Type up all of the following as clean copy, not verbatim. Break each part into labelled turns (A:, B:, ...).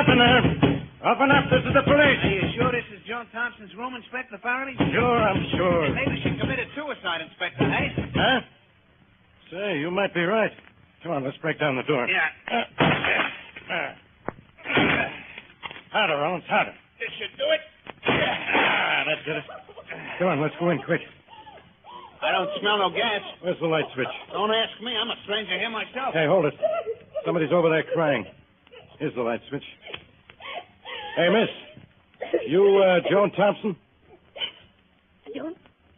A: in there. Open up. This is the police.
B: Are you sure this is John Thompson's room, Inspector Farraday?
A: Sure, I'm sure.
B: Maybe she committed suicide, Inspector, hey?
A: Huh? Say, you might be right. Come on, let's break down the door.
B: Yeah.
A: Harder, Rollins, harder.
B: This should do it.
A: That's it. Come on, let's go in quick.
B: I don't smell no gas.
A: Where's the light switch?
B: Don't ask me. I'm a stranger here myself.
A: Hey, hold it. Somebody's over there crying. Here's the light switch. Hey, miss. You, Joan Thompson?
C: Joan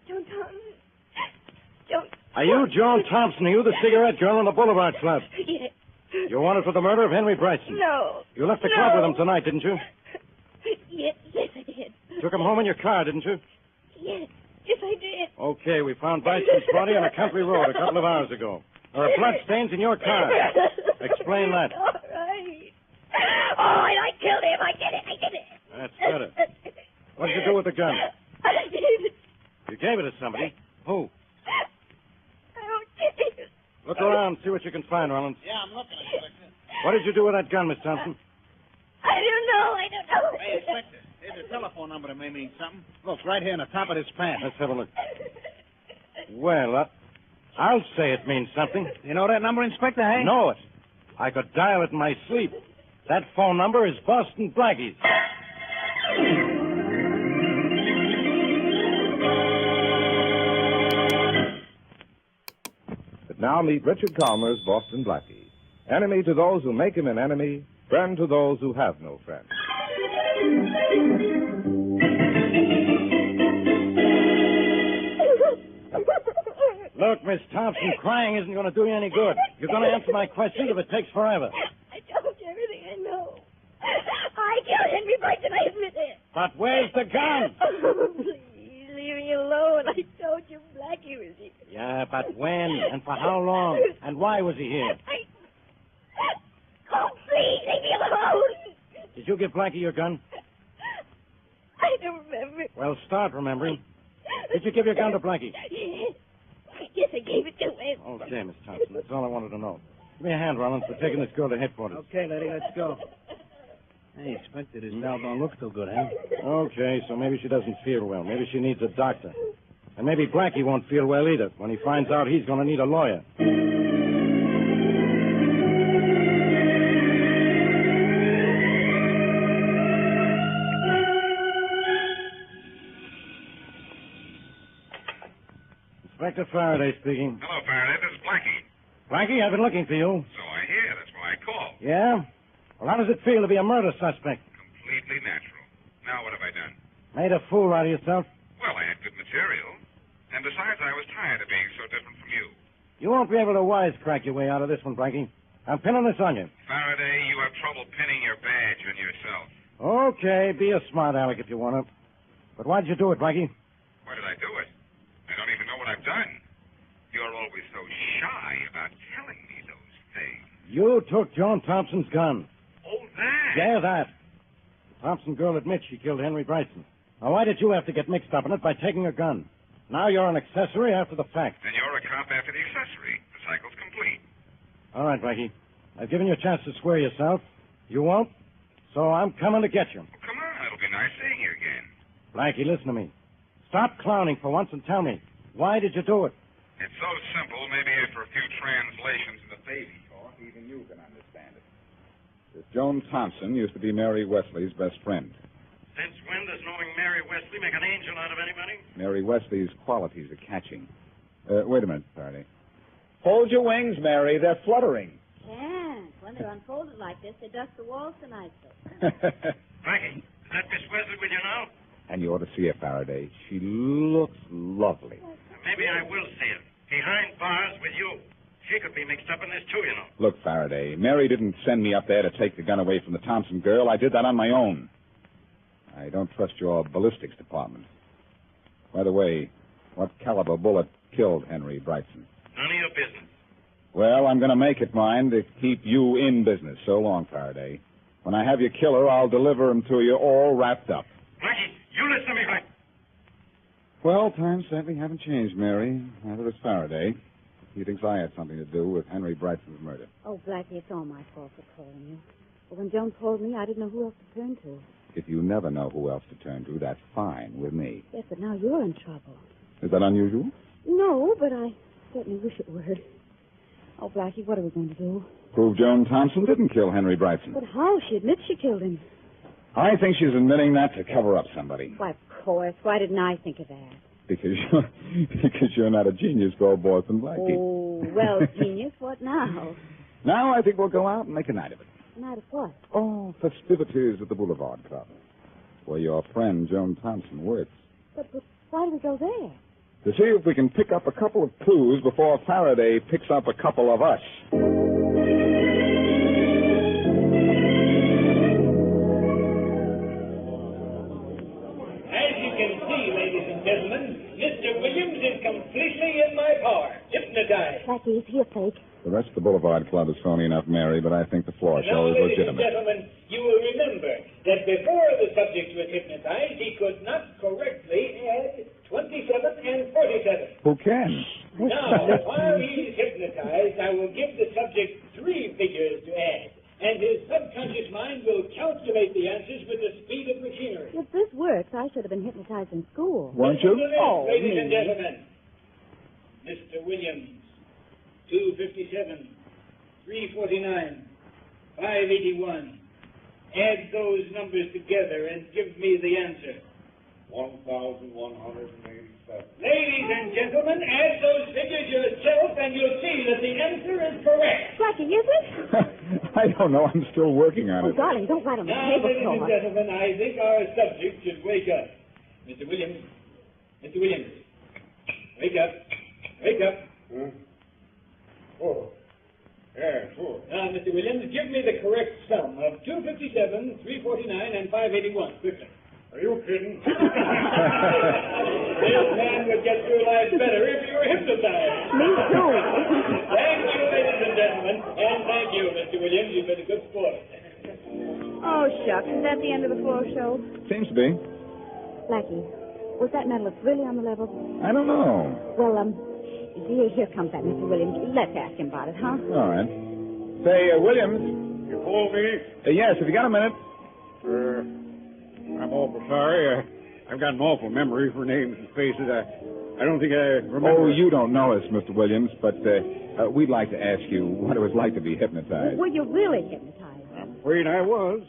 C: Thompson.
A: Are you Joan Thompson? Are you the cigarette girl in the Boulevard Club?
C: Yes.
A: You're wanted for the murder of Henry Bryson.
C: No.
A: You left the club with him tonight, didn't you?
C: Yes, I did.
A: Took him home in your car, didn't you?
C: Yes, I did.
A: Okay, we found Bryson's body on a country road a couple of hours ago. There are blood stains in your car. Explain that.
C: All right. Oh, and I killed him. I did it.
A: That's better. What did you do with the gun?
C: I gave it.
A: You gave it to somebody. Who?
C: I don't get it.
A: Look around, see what you can find, Rollins.
B: Yeah, I'm looking, Inspector.
A: What did you do with that gun, Miss Thompson?
C: I don't know.
B: Hey, Inspector, here's a telephone number that may mean something. Look, right here on the top of this pad.
A: Let's have a look. Well, I'll say it means something.
B: You know that number, Inspector, hey?
A: Know it. I could dial it in my sleep. That phone number is Boston Blackie's.
D: But now meet Richard Kollmar's Boston Blackie. Enemy to those who make him an enemy, friend to those who have no friend.
A: Look, Miss Thompson, crying isn't going to do you any good. You're going to answer my questions if it takes forever.
C: I told you everything I know. I killed Henry Bryson. I admit it.
A: But where's the gun?
C: Oh, please, leave me alone. I told you Blackie was here.
A: Yeah, but when and for how long? And why was he here?
C: Oh, please, leave me alone.
A: Did you give Blackie your gun?
C: I don't remember.
A: Well, start remembering. Did you give your gun to Blackie?
C: Yes, I gave it to him.
A: Okay, Miss Thompson. That's all I wanted to know. Give me a hand, Rollins. We're taking this girl to headquarters.
B: Okay, lady, let's go. Hey, Inspector, this bell don't look so good, huh?
A: Okay, so maybe she doesn't feel well. Maybe she needs a doctor. And maybe Blackie won't feel well either when he finds out he's going to need a lawyer. Inspector Farraday speaking.
E: Hello, Faraday. This is Blackie.
A: Blackie, I've been looking for you.
E: So I hear. That's why I called.
A: Yeah? Well, how does it feel to be a murder suspect?
E: Completely natural. Now, what have I done?
A: Made a fool out of yourself?
E: Well, I had good material. And besides, I was tired of being so different from you.
A: You won't be able to wisecrack your way out of this one, Blackie. I'm pinning this on you.
E: Faraday, you have trouble pinning your badge on yourself.
A: Okay, be a smart aleck if you want to. But why'd you do it, Blackie?
E: Why did I do it? I don't even know what I've done. You're always so shy about telling me those things.
A: You took Joan Thompson's gun.
E: Oh, that?
A: Yeah, that. The Thompson girl admits she killed Henry Bryson. Now, why did you have to get mixed up in it by taking a gun? Now you're an accessory after the fact.
E: Then you're a cop after the accessory. The cycle's complete.
A: All right, Blackie. I've given you a chance to swear yourself. You won't? So I'm coming to get you.
E: Well, come on. It'll be nice seeing you again.
A: Blackie, listen to me. Stop clowning for once and tell me, why did you do it?
E: It's so simple, maybe after a few translations of the baby talk, even you can understand it.
D: This Joan Thompson used to be Mary Wesley's best friend.
A: Since when does knowing Mary Wesley make an angel out of anybody?
D: Mary Wesley's qualities are catching. Wait a minute, Faraday. Hold your wings, Mary. They're fluttering.
F: Yeah, when they're unfolded like this, they dust the walls tonight, sir.
A: Blackie, is that Miss Wesley with you now?
D: And you ought to see her, Faraday. She looks lovely.
A: Maybe I will see her. Behind bars with you. She could be mixed up in this, too, you know.
D: Look, Faraday, Mary didn't send me up there to take the gun away from the Thompson girl. I did that on my own. I don't trust your ballistics department. By the way, what caliber bullet killed Henry Bryson?
A: None of your business.
D: Well, I'm going to make it mine to keep you in business. So long, Faraday. When I have your killer, I'll deliver him to you all wrapped up.
A: Blackie, you listen to me, Blackie.
D: Well, times sadly haven't changed, Mary. Neither has Faraday. He thinks I had something to do with Henry Bryson's murder.
F: Oh, Blackie, it's all my fault for calling you.
G: Well, when Joan called me, I didn't know who else to turn to.
D: If you never know who else to turn to, that's fine with me.
G: Yes, but now you're in trouble.
D: Is that unusual?
G: No, but I certainly wish it were. Oh, Blackie, what are we going to do?
D: Prove Joan Thompson didn't kill Henry Brightson.
G: But how? She admits she killed him.
D: I think she's admitting that to cover up somebody.
G: Why, of course. Why didn't I think of that?
D: Because you're not a genius called Boston Blackie.
G: Oh, well, genius, what now?
D: Now I think we'll go out and make a night of it.
G: A night of what?
D: Oh, festivities at the Boulevard Club, where your friend Joan Thompson works.
G: But why do we go there?
D: To see if we can pick up a couple of clues before Faraday picks up a couple of us.
H: As you can see, ladies and gentlemen, Mr. Williams is completely in my power. Hypnotized.
G: Blackie, is he a fake?
D: The rest of the Boulevard Club is phony enough, Mary, but I think the floor show
H: Now,
D: is
H: ladies and
D: legitimate.
H: gentlemen, you will remember that before the subject was hypnotized, he could not correctly add 27 and 47.
D: Who can?
H: Now, while he's hypnotized, I will give the subject 3 figures to add, and his subconscious mind will calculate the answers with the speed of machinery.
G: If this works, I should have been hypnotized in school.
D: Weren't you?
H: Listen to this,
G: Oh,
H: ladies
G: me.
H: and gentlemen. Mr. Williams, 257, 349, 581. Add those numbers together and give me the answer.
E: 1,187.
H: Ladies and gentlemen, add those figures yourself and you'll see that the answer is correct.
G: Blackie, is it?
D: I don't know. I'm still working on
G: Oh,
D: it.
G: darling, don't write on the
H: Now, ladies and
G: tablecloth.
H: gentlemen, I think our subject should wake up. Mr. Williams, wake up. Wake up.
E: Oh. Yeah, sure.
H: Now, Mr. Williams, give me the correct sum of 257, 349, and 581. Quickly.
E: Are you kidding?
H: This man would get through life better if you were hypnotized.
G: Me too.
H: Thank you, ladies and gentlemen. And thank you, Mr. Williams. You've been a good sport.
G: Oh, shucks. Is that the end of the floor show?
D: Seems to be.
G: Blackie, was that medalist really on the level?
D: I don't know.
G: Well, here comes that Mr. Williams. Let's ask him about it, huh?
D: All right. Say, Williams.
E: You called me?
D: Yes, have you got a minute?
E: I'm awful sorry. I've got an awful memory for names and faces. I don't think I remember.
D: Oh, you don't know us, Mr. Williams, but we'd like to ask you what it was like to be hypnotized.
G: Were you really hypnotized?
E: I'm afraid I was.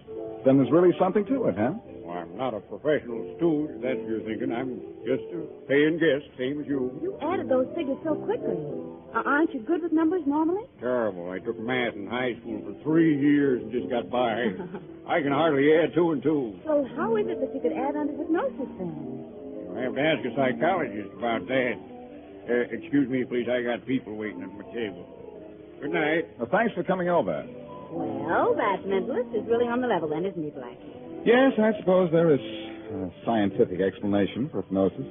D: Then there's really something to it, huh?
E: Well, I'm not a professional stooge, if that's what you're thinking. I'm just a paying guest, same as you.
G: You added those figures so quickly. Aren't you good with numbers normally?
E: Terrible. I took math in high school for 3 years and just got by. I can hardly add 2 and 2.
G: So how is it that you could add under hypnosis then?
E: I have to ask a psychologist about that. Excuse me, please. I got people waiting at my table. Good night.
D: Well, thanks for coming over.
G: Well, that mentalist is really on the level then, isn't he, Blackie?
D: Yes, I suppose there is a scientific explanation for hypnosis.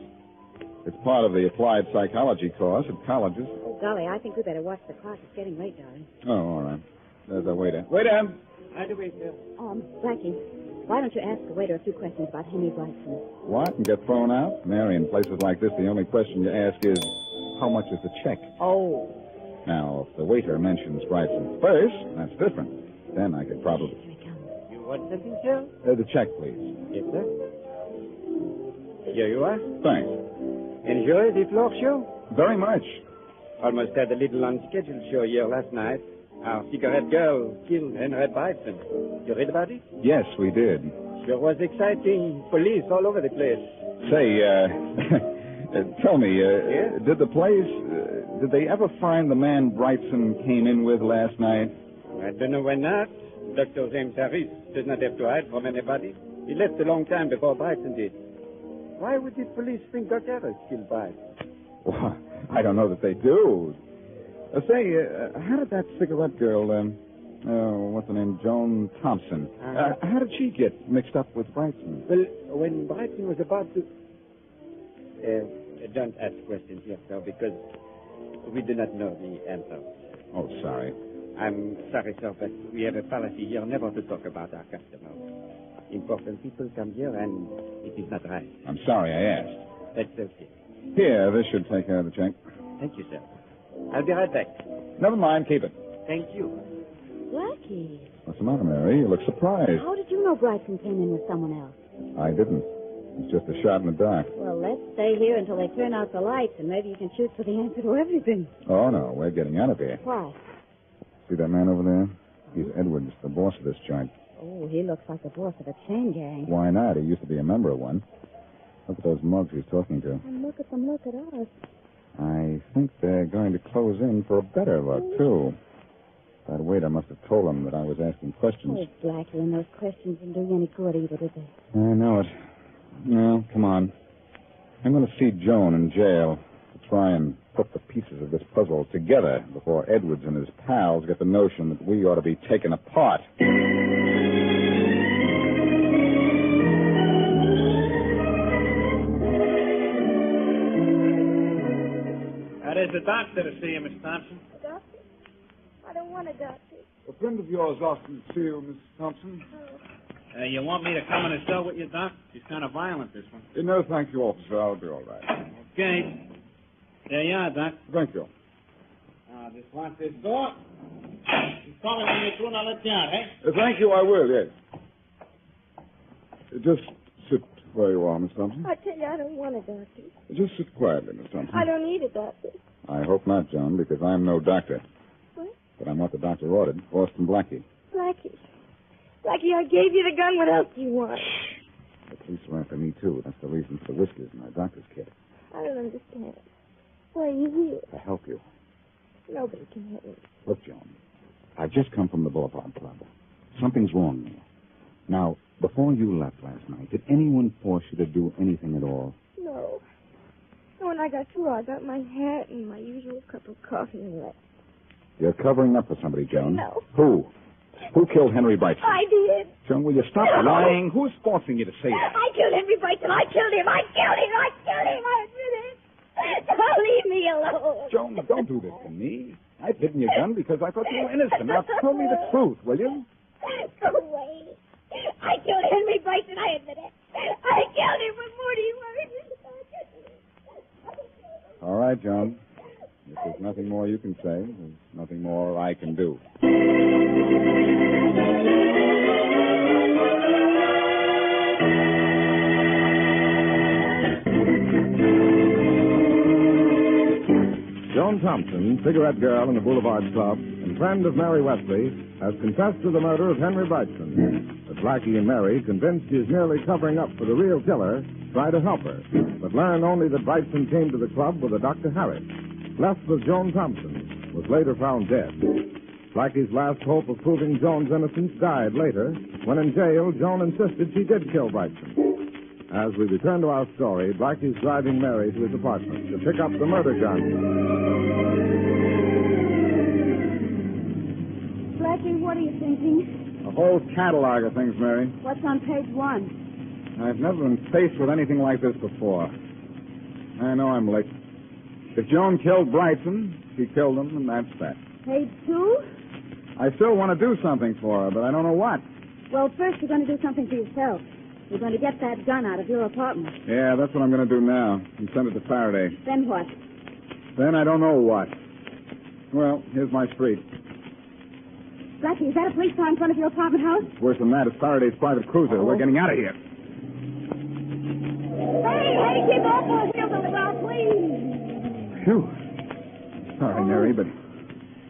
D: It's part of the applied psychology course at colleges.
G: Oh, golly, I think we better watch the clock. It's getting late, darling.
D: Oh, all right. There's a waiter. Waiter!
H: How do we feel?
G: Blackie, why don't you ask the waiter a few questions about Henry Brightson?
D: What? And get thrown out? Mary, in places like this, the only question you ask is, how much is the check?
G: Oh.
D: Now, if the waiter mentions Brightson first, that's different. Then I could probably...
G: Here he comes.
H: You want something, sir?
D: the check, please.
H: Yes, sir. Here you are.
D: Thanks.
H: Enjoy the floor show?
D: Very much.
H: Almost had a little unscheduled show here last night. Our cigarette girl killed Henry Brightson. You read about it?
D: Yes, we did.
H: Sure was exciting. Police all over the place.
D: Say, tell me,
H: Yeah?
D: did they ever find the man Brightson came in with last night?
H: I don't know why not. Dr. James Harris does not have to hide from anybody. He left a long time before Brightson did. Why would the police think Dr. Harris killed Brightson?
D: Well, I don't know that they do. Say, how did that cigarette girl, what's her name, Joan Thompson, how did she get mixed up with Brightson?
H: Well, when Brightson was about to... don't ask questions here, sir, because we do not know the answer.
D: Oh, sorry.
H: I'm sorry, sir, but we have a policy here never to talk about our customers. Important people come here, and it is not right.
D: I'm sorry I asked.
H: That's okay.
D: Here, this should take care of the check.
H: Thank you, sir. I'll be right back.
D: Never mind, keep it.
H: Thank you.
G: Blackie.
D: What's the matter, Mary? You look surprised.
G: How did you know Bryson came in with someone else?
D: I didn't. It's just a shot in the dark.
F: Well, let's stay here until they turn out the lights, and maybe you can shoot for the answer to everything.
D: Oh, no. We're getting out of here.
G: Why?
D: See that man over there? He's Edwards, the boss of this joint.
F: Oh, he looks like the boss of a chain gang.
D: Why not? He used to be a member of one. Look at those mugs he's talking to.
G: And look at them, look at us.
D: I think they're going to close in for a better look, too. That waiter must have told them that I was asking questions.
G: Oh, Blackie, and those questions didn't do you any good either, did they?
D: I know it. Well, come on. I'm going to see Joan in jail to try and put the pieces of this puzzle together before Edwards and his pals get the notion that we ought to be taken apart.
B: There's a doctor to see you, Miss Thompson.
C: A doctor? I don't want a doctor.
I: A friend of yours asked me to see you, Miss Thompson.
B: You want me to come in and cell with you, Doc? She's kind of violent, this one.
I: No, thank you, officer. I'll be all right.
B: Okay. There you are, Doc.
I: Thank you.
B: Just lock this door. You call me when you're through, and I'll let you out, eh?
I: Thank you, I will, yes. Just sit where you are, Miss Thompson.
C: I tell you, I don't want a doctor.
I: Just sit quietly, Miss Thompson.
C: I don't need a doctor.
D: I hope not, Joan, because I'm no doctor.
C: What?
D: But I'm what the doctor ordered, Boston Blackie.
C: Blackie. Blackie, I gave you the gun. What else do you want?
D: The police are after me, too. That's the reason for the whiskers in my doctor's kit.
C: I don't understand. Why are you here?
D: To help you.
C: Nobody can help me.
D: Look, Joan, I've just come from the Boulevard Club. Something's wrong there. Now, before you left last night, did anyone force you to do anything at all?
C: No. When I got through, I got my hat and my usual cup of coffee and left.
D: You're covering up for somebody, Joan.
C: No.
D: Who? Who killed Henry Brightson?
C: I did.
D: Joan, will you stop lying? Who's forcing you to say that?
C: I killed Henry Brightson. I killed him. I killed him. I killed him. I admit it. Now leave me alone.
D: Joan, don't do this to me. I've hidden your gun because I thought you were innocent. Now tell me the truth, will you?
C: Go away. I killed Henry Brightson. I admit it. I killed him with Morty words.
D: All right, Joan. If there's nothing more you can say, there's nothing more I can do.
J: Joan Thompson, cigarette girl in the Boulevard Club and friend of Mary Wesley, has confessed to the murder of Henry Brightson. But Blackie and Mary, convinced she is merely covering up for the real killer, try to help her, but learn only that Brightson came to the club with a Dr. Harris. Left with Joan Thompson, was later found dead. Blackie's last hope of proving Joan's innocence died later, when in jail, Joan insisted she did kill Brightson. As we return to our story, Blackie's driving Mary to his apartment to pick up the murder gun.
G: Blackie, what are you thinking?
D: A whole catalog of things, Mary.
G: What's on page 1?
D: I've never been faced with anything like this before. I know I'm late. If Joan killed Brightson, she killed him, and that's that.
G: Page 2?
D: I still want to do something for her, but I don't know what.
G: Well, first you're going to do something for yourself. You're going to get that gun out of your apartment.
D: Yeah, that's what I'm going to do now, and send it to Farraday.
G: Then what?
D: Then I don't know what. Well, here's my street.
G: Blackie, is that a police car in front of your apartment house?
D: It's worse than that. It's Faraday's private cruiser.
G: Oh.
D: We're getting out of here.
C: Hey, keep off those wheels on the ground, please.
D: Phew. Sorry, Mary, but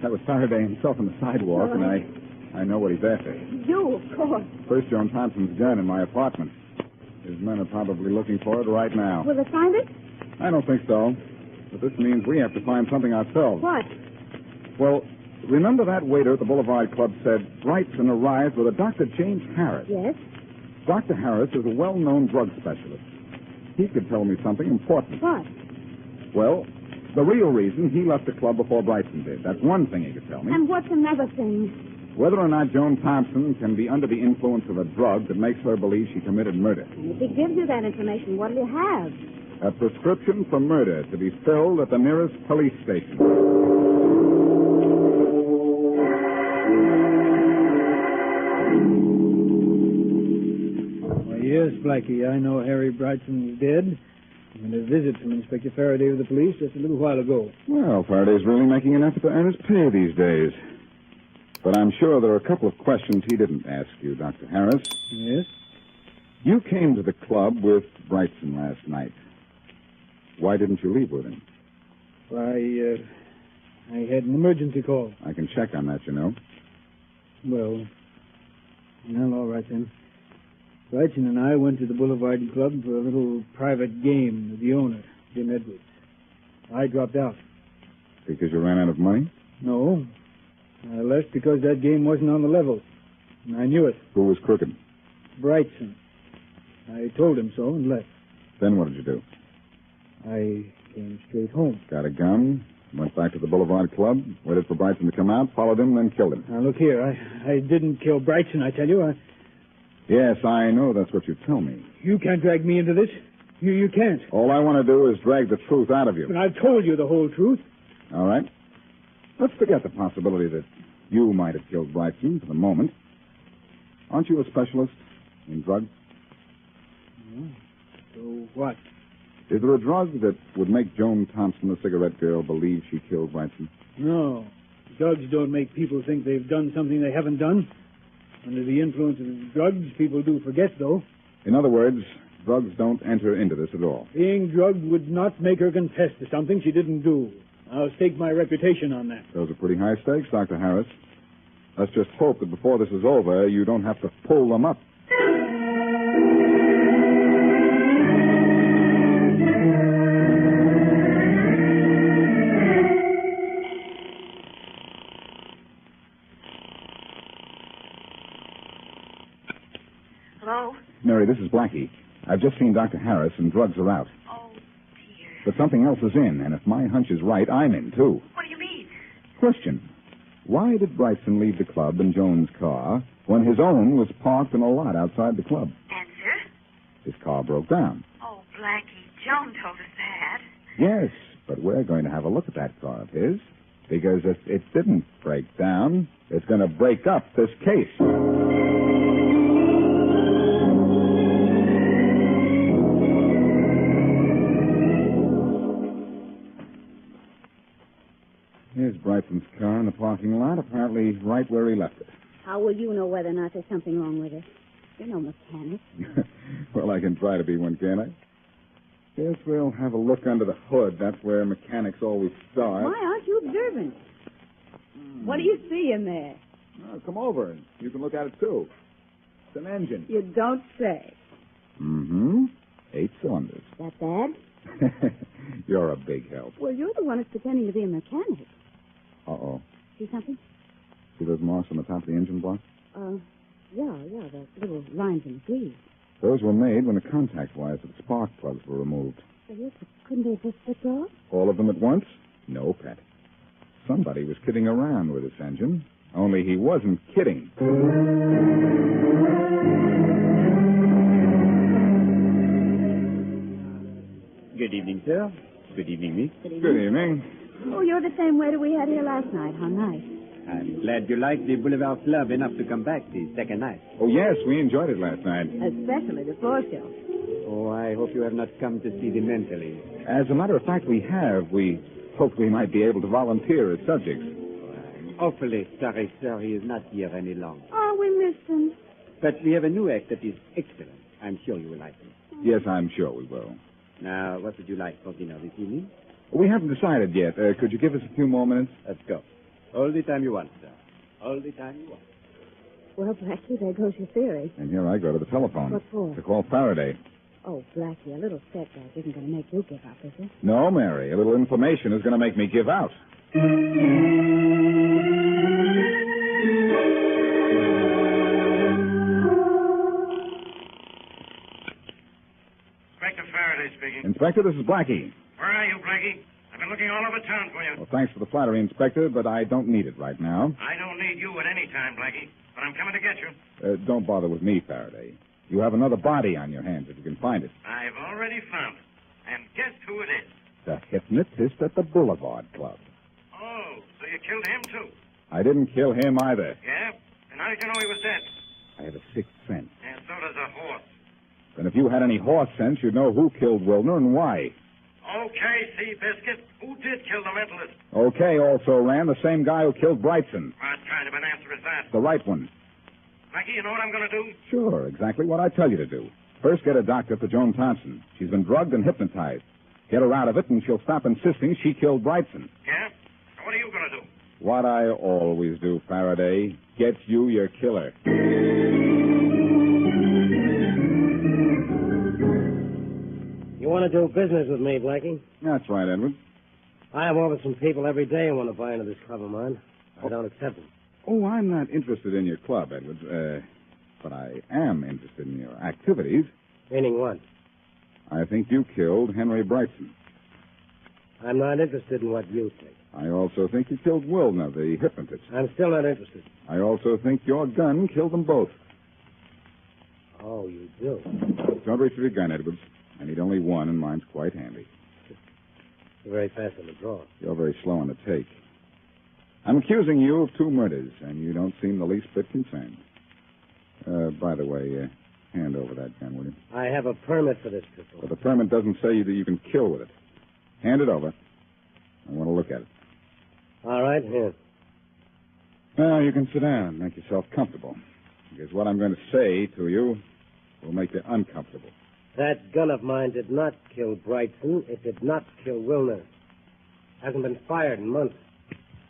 D: that was Faraday himself on the sidewalk, and I know what he's after.
G: You, of course.
D: First, Joan Thompson's gun in my apartment. His men are probably looking for it right now.
G: Will they find it?
D: I don't think so. But this means we have to find something ourselves.
G: What?
D: Well, remember that waiter at the Boulevard Club said Brightson arrived with a Dr. James Harris?
G: Yes.
D: Dr. Harris is a well-known drug specialist. He could tell me something important.
G: What?
D: Well, the real reason he left the club before Brightson did. That's one thing he could tell me.
G: And what's another thing?
D: Whether or not Joan Thompson can be under the influence of a drug that makes her believe she committed murder.
G: And if he gives you that information, what'll you have?
D: A prescription for murder to be filled at the nearest police station.
K: Why, yes, Blackie, I know Harry Brightson is dead. And a visit from Inspector Farraday of the police just a little while ago.
D: Well, Faraday's really making an effort to earn his pay these days. But I'm sure there are a couple of questions he didn't ask you, Dr. Harris.
K: Yes?
D: You came to the club with Brightson last night. Why didn't you leave with him?
K: I had an emergency call.
D: I can check on that, you know.
K: Well, all right then. Brightson and I went to the Boulevard Club for a little private game with the owner, Jim Edwards. I dropped out.
D: Because you ran out of money?
K: No. I left because that game wasn't on the level. And I knew it.
D: Who was crooked?
K: Brightson. I told him so and left.
D: Then what did you do?
K: I came straight home.
D: Got a gun, went back to the Boulevard Club, waited for Brightson to come out, followed him, then killed him.
K: Now, look here. I didn't kill Brightson, I tell you.
D: Yes, I know that's what you tell me.
K: You can't drag me into this. You can't.
D: All I want to do is drag the truth out of you.
K: But I've told you the whole truth.
D: All right. Let's forget the possibility that you might have killed Brightson for the moment. Aren't you a specialist in drugs?
K: So what?
D: Is there a drug that would make Joan Thompson, the cigarette girl, believe she killed Brightson?
K: No. Drugs don't make people think they've done something they haven't done. Under the influence of drugs, people do forget, though.
D: In other words, drugs don't enter into this at all.
K: Being drugged would not make her confess to something she didn't do. I'll stake my reputation on that.
D: Those are pretty high stakes, Dr. Harris. Let's just hope that before this is over, you don't have to pull them up.
C: Hello?
D: Mary, this is Blackie. I've just seen Dr. Harris, and drugs are out.
C: Oh, dear.
D: But something else is in, and if my hunch is right, I'm in, too.
C: What do you mean?
D: Question. Why did Brightson leave the club in Joan's car when his own was parked in a lot outside the club?
C: Answer?
D: His car broke down.
C: Oh, Blackie, Joan told us that.
D: Yes, but we're going to have a look at that car of his, because if it didn't break down, it's going to break up this case. Here's Brightson's car in the parking lot, apparently right where he left it.
F: How will you know whether or not there's something wrong with it? You're no mechanic.
D: Well, I can try to be one, can't I? Guess we'll have a look under the hood. That's where mechanics always start.
F: Why aren't you observant? What do you see in there?
D: Oh, come over and you can look at it, too. It's an engine.
F: You don't say.
D: Mm-hmm. 8 cylinders.
F: That bad?
D: You're a big help.
F: Well, you're the one who's pretending to be a mechanic.
D: Uh-oh.
F: See something?
D: See those marks on the top of the engine block?
F: Yeah, the little lines in the grease.
D: Those were made when the contact wires of the spark plugs were removed.
F: So yes, but couldn't they just slip off?
D: All of them at once? No, Pet. Somebody was kidding around with this engine. Only he wasn't kidding.
L: Good evening, sir. Good evening, miss.
D: Good evening.
F: Oh, you're the same waiter we had here last night. How nice.
L: I'm glad you liked the Boulevard Club enough to come back the second night.
D: Oh, yes, we enjoyed it last night.
F: Especially the floor show.
L: Oh, I hope you have not come to see the mentally.
D: As a matter of fact, we have. We hoped we might be able to volunteer as subjects.
L: I'm awfully sorry, sir, he is not here any longer.
F: Oh, we missed him.
L: But we have a new act that is excellent. I'm sure you will like it.
D: Yes, I'm sure we will.
L: Now, what would you like for dinner this evening?
D: We haven't decided yet. Could you give us a few more minutes?
L: Let's go. All the time you want, sir. All the time you want.
F: Well, Blackie, there goes your theory.
D: And here I go to the telephone.
F: What for?
D: To call Farraday.
F: Oh, Blackie, a little setback isn't going to make you give up, is it?
D: No, Mary. A little information is going to make me give out.
M: Inspector Farraday speaking.
D: Inspector, this is Blackie.
M: Where are you, Blackie? I've been looking all over town for you.
D: Well, thanks for the flattery, Inspector, but I don't need it right now.
M: I don't need you at any time, Blackie, but I'm coming to get you.
D: Don't bother with me, Farraday. You have another body on your hands if you can find it.
M: I've already found it. And guess who it is?
D: The hypnotist at the Boulevard Club.
M: Oh, so you killed him, too?
D: I didn't kill him either.
M: Yeah? And how did you know he was dead?
D: I have a sixth sense.
M: And so does a horse.
D: And if you had any horse sense, you'd know who killed Wilner and why.
M: Okay, Seabiscuit. Who did kill the mentalist?
D: Okay, also ran the same guy who killed Brightson.
M: What kind of an answer is that?
D: The right one.
M: Blackie, you know what I'm going to do?
D: Sure, exactly what I tell you to do. First, get a doctor for Joan Thompson. She's been drugged and hypnotized. Get her out of it, and she'll stop insisting she killed Brightson.
M: Yeah? Now, what are you going to do?
D: What I always do, Faraday. Get you your killer.
A: You want to do business with me, Blackie?
D: That's right, Edward.
A: I have over some people every day who want to buy into this club of mine. I don't accept them.
D: Oh, I'm not interested in your club, Edward. But I am interested in your activities.
A: Meaning what?
D: I think you killed Henry Brightson.
A: I'm not interested in what you think.
D: I also think you killed Wilner, the hypnotist.
A: I'm still not interested.
D: I also think your gun killed them both.
A: Oh, you do?
D: Don't reach for your gun, Edwards. I need only one, and mine's quite handy.
A: You're very fast on the draw.
D: You're very slow on the take. I'm accusing you of 2 murders, and you don't seem the least bit concerned. By the way, hand over that gun, will you?
A: I have a permit for this pistol.
D: But the permit doesn't say that you can kill with it. Hand it over. I want to look at it.
A: All right, here.
D: Well, you can sit down and make yourself comfortable. Because what I'm going to say to you will make you uncomfortable.
A: That gun of mine did not kill Brightson. It did not kill Wilner. Hasn't been fired in months.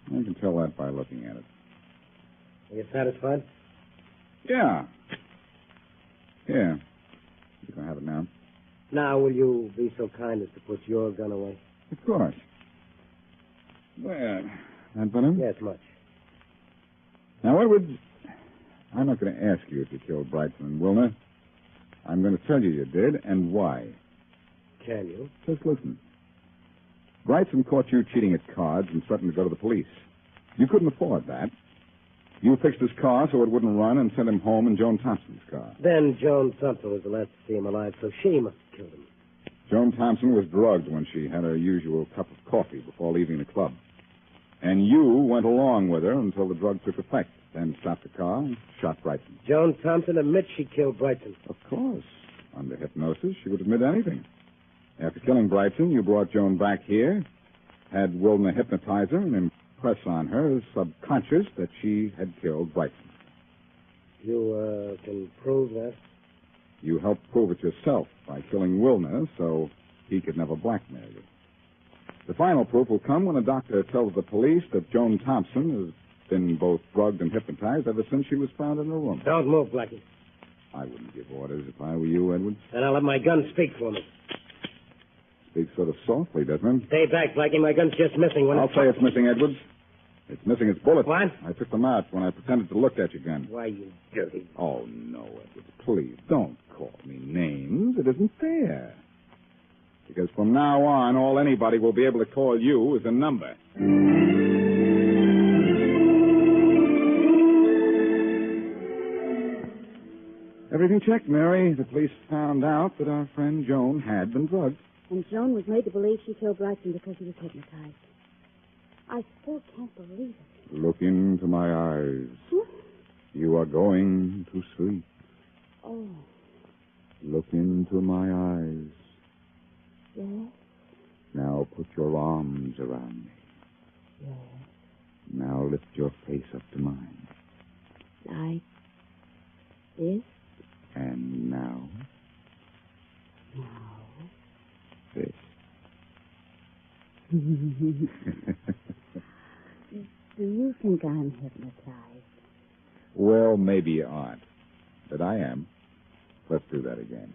D: I can tell that by looking at it.
A: Are you satisfied?
D: Yeah. Yeah. You can have it now.
A: Now, will you be so kind as to put your gun away?
D: Of course. Well, that better?
A: Yes, much.
D: Now, Edward, I'm not going to ask you if you killed Brightson and Wilner. I'm going to tell you did, and why.
A: Can you?
D: Just listen. Brightson caught you cheating at cards and threatened to go to the police. You couldn't afford that. You fixed his car so it wouldn't run and sent him home in Joan Thompson's car.
A: Then Joan Thompson was the last to see him alive, so she must have killed him.
D: Joan Thompson was drugged when she had her usual cup of coffee before leaving the club. And you went along with her until the drug took effect, then stopped the car and shot Brightson.
A: Joan Thompson admits she killed Brightson.
D: Of course. Under hypnosis, she would admit anything. After killing Brightson, you brought Joan back here, had Wilner hypnotize her, and impress on her as subconscious that she had killed Brightson.
A: You, can prove that?
D: You helped prove it yourself by killing Wilner so he could never blackmail you. The final proof will come when a doctor tells the police that Joan Thompson has been both drugged and hypnotized ever since she was found in her room.
A: Don't move, Blackie.
D: I wouldn't give orders if I were you, Edwards.
A: Then I'll let my gun speak for me.
D: Speaks sort of softly, doesn't it?
A: Stay back, Blackie. My gun's just missing one.
D: I'll say it's missing, Edwards. It's missing its bullets.
A: What?
D: I took them out when I pretended to look at your gun.
A: Why, you dirty...
D: Oh, no, Edwards. Please, don't call me names. It isn't fair. Because from now on, all anybody will be able to call you is a number. Everything checked, Mary. The police found out that our friend Joan had been drugged.
F: And Joan was made to believe she killed Brightson because he was hypnotized. I still can't believe it.
D: Look into my eyes.
F: Huh?
D: You are going to sleep.
F: Oh.
D: Look into my eyes.
F: Yes?
D: Now put your arms around me.
F: Yes.
D: Now lift your face up to mine.
F: Like this?
D: And now?
F: Now.
D: This.
F: Do you think I'm hypnotized?
D: Well, maybe you aren't. But I am. Let's do that again.